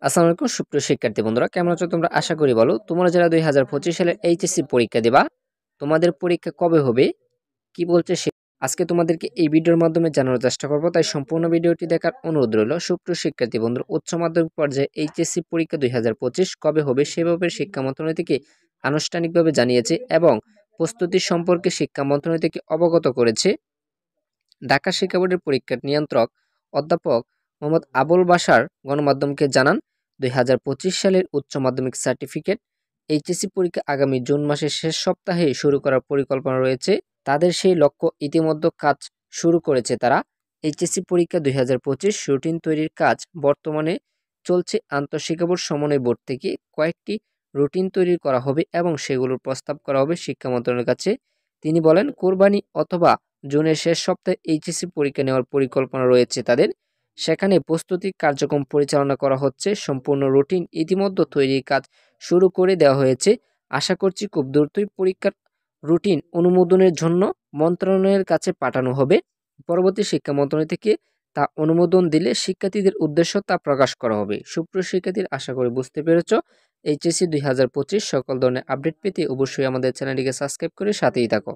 আসসালামু আলাইকুম সুপ্রিয় শিক্ষার্থী বন্ধুরা, কেমন আছো তোমরা? আশা করি ভালো। তোমরা যারা 2025 সালের এইচএসসি পরীক্ষা দিবা, তোমাদের পরীক্ষা কবে হবে, কি বলছে আজকে তোমাদেরকে এই ভিডিওর মাধ্যমে জানানোর চেষ্টা করব। তাই সম্পূর্ণ ভিডিওটি দেখার অনুরোধ রইল। সুপ্রিয় শিক্ষার্থী বন্ধুরা, উচ্চ মাধ্যমিক পর্যায়ে এইচএসসি পরীক্ষা 2025 কবে হবে সেভাবে শিক্ষা মন্ত্রণালয় থেকে আনুষ্ঠানিকভাবে জানিয়েছে এবং প্রস্তুতি সম্পর্কে শিক্ষা মন্ত্রণালয় থেকে অবগত করেছে। ঢাকা শিক্ষা বোর্ডের পরীক্ষা নিয়ন্ত্রক অধ্যাপক মোহাম্মদ আবুল বাশার গণমাধ্যমকে জানান, 2025 সালের উচ্চ মাধ্যমিক সার্টিফিকেট এইচএসসি পরীক্ষা আগামী জুন মাসের শেষ সপ্তাহে শুরু করার পরিকল্পনা রয়েছে। তাদের সেই লক্ষ্য ইতিমধ্যে কাজ শুরু করেছে তারা। এইচএসসি পরীক্ষা 2025 রুটিন তৈরির কাজ বর্তমানে চলছে। আন্তঃশিক্ষা বোর্ড সমন্বয় বোর্ড থেকে কয়েকটি রুটিন তৈরি করা হবে এবং সেগুলোর প্রস্তাব করা হবে শিক্ষা মন্ত্রণালয়ের কাছে। তিনি বলেন, কোরবানি অথবা জুনের শেষ সপ্তাহে এইচএসসি পরীক্ষা নেওয়ার পরিকল্পনা রয়েছে তাদের। সেখানে প্রস্তুতি কার্যক্রম পরিচালনা করা হচ্ছে। সম্পূর্ণ রুটিন ইতিমধ্যে তৈরির কাজ শুরু করে দেওয়া হয়েছে। আশা করছি খুব দ্রুতই পরীক্ষার রুটিন অনুমোদনের জন্য মন্ত্রণালয়ের কাছে পাঠানো হবে। পরবর্তী শিক্ষা মন্ত্রণালয় থেকে তা অনুমোদন দিলে শিক্ষার্থীদের উদ্দেশ্য তা প্রকাশ করা হবে। সুপ্রিয় শিক্ষার্থীরা, আশা করি বুঝতে পেরেছ। এইচএসসি 2025 সকল ধরনের আপডেট পেতে অবশ্যই আমাদের চ্যানেলটিকে সাবস্ক্রাইব করে সাথেই থাকো।